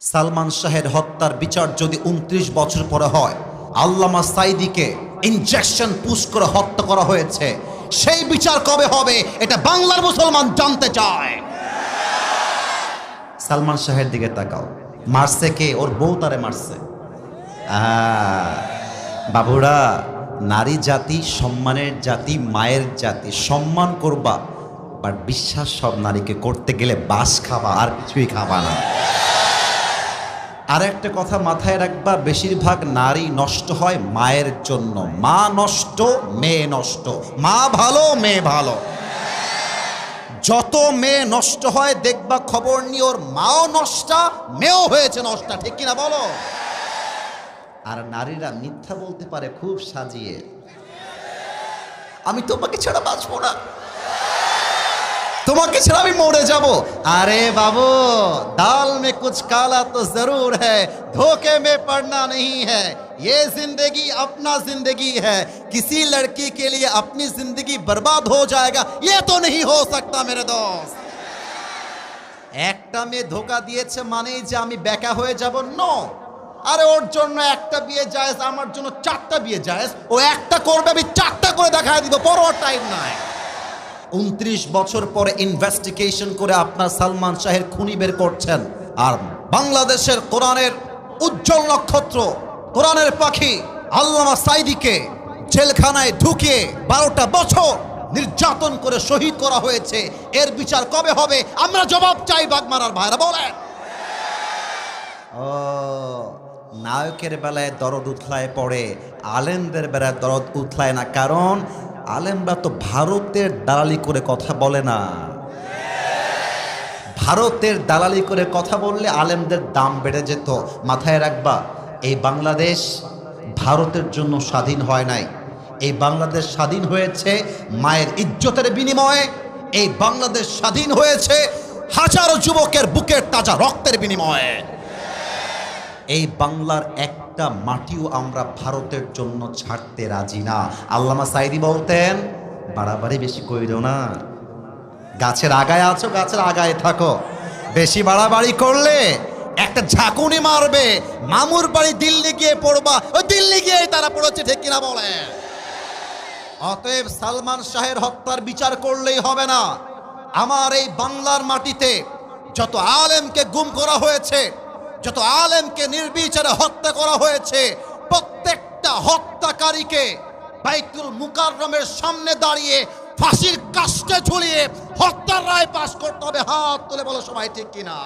সালমান শাহের হত্যার বিচার যদি ২৯ বছর পরে হয়, আল্লামা সাঈদীকে ইনজেকশন পুশ করে হত্যা করা হয়েছে, সেই বিচার কবে হবে এটা বাংলার মুসলমান জানতে চায়। সালমান শাহের দিকে তাকাও, মারছে কে? ওর বউ তারে মারছে। বাবুরা, নারী জাতি সম্মানের জাতি, মায়ের জাতি, সম্মান করবা, বাট বিশ্বাস সব নারীকে করতে গেলে বাস খাবা, আর কিছুই খাবা না। আর একটা কথা মাথায় রাখবা, বেশিরভাগ নারী নষ্ট হয় মায়ের জন্য। মা নষ্ট, মেয়ে নষ্ট। মা ভালো, মেয়ে ভালো। যত মেয়ে নষ্ট হয় দেখবা খবর নিয়ে ওর মাও নষ্টা, মেয়েও হয়েছে নষ্টা, ঠিক কিনা বলো? আর নারীরা মিথ্যা বলতে পারে খুব সাজিয়ে, আমি তোমাকে ছাড়া বাঁচবো না, তোমাকে ছাড়া আমি মরে যাব। আরে বাবু, दाल में कुछ काला तो जरूर है, धोखे में पड़ना नहीं है, ये जिंदगी अपना जिंदगी है, किसी लड़की के लिए अपनी जिंदगी बर्बाद हो जाएगा ये तो नहीं हो सकता मेरे दोस्त। একটা মেয়ে ধোকা দিয়েছে মানেই যে আমি বেকা হয়ে যাব? নো। আরে ওর জন্য একটা বিয়ে জায়েজ, আমার জন্য 4টা বিয়ে জায়েজ। ও একটা করবে, আমি 4টা করে দেখায় দিব, পরোয়া টাইম নাই। 29 বছর পরে ইনভেস্টিগেশন করে আপনার সালমান শাহের খুনি বের করছেন, আর বাংলাদেশের কোরআনের উজ্জ্বল নক্ষত্র, কোরআনের পাখি আল্লামা সাঈদীকে জেলখানায় ঢুকিয়ে 12টা বছর নির্যাতন করে শহীদ করা হয়েছে। এর বিচার কবে হবে? আমরা জবাব চাই। বাগমারার ভাইরা বলেন। ও, নায়কের বেলায় দরদ উথলায় পড়ে, আলেমদের বেলায় দরদ উথলায় না। কারণ আলেমরা তো ভারতের দালালি করে কথা বলে না। ভারতের দালালি করে কথা বললে আলেমদের দাম বেড়ে যেত। মাথায় রাখবা, এই বাংলাদেশ ভারতের জন্য স্বাধীন হয় নাই। এই বাংলাদেশ স্বাধীন হয়েছে মায়ের ইজ্জতের বিনিময়ে। এই বাংলাদেশ স্বাধীন হয়েছে হাজারো যুবকের বুকের তাজা রক্তের বিনিময়ে। এই বাংলার একটা মাটিও আমরা ভারতের জন্য ছাড়তে রাজি না। আল্লামা সাঈদী বলতেন, বাড়াবাড়ি বেশি কইরো না, গাছের আগায় আছো, গাছের আগায় থাকো। বেশি বাড়াবাড়ি করলে একটা ঝাঁকুনি মারবে, মামুর বাড়ি দিল্লি গিয়ে পড়বা, ওই দিল্লি গিয়ে তারা পড়েছে, ঠিক কিনা বলে? অতএব সালমান শাহের হত্যার বিচার করলেই হবে না। আমার এই বাংলার মাটিতে যত আলেমকে গুম করা হয়েছে, যত আলেমকে নির্বিচারে হত্যা করা হয়েছে, প্রত্যেকটা হত্যাকারীকে বাইতুল মুকাররমের সামনে দাঁড়িয়ে ফাঁসির কাস্টে ঝুলিয়ে হত্যার রায় পাশ করতে হবে। হাত তুলে বলো সবাই, ঠিক কিনা?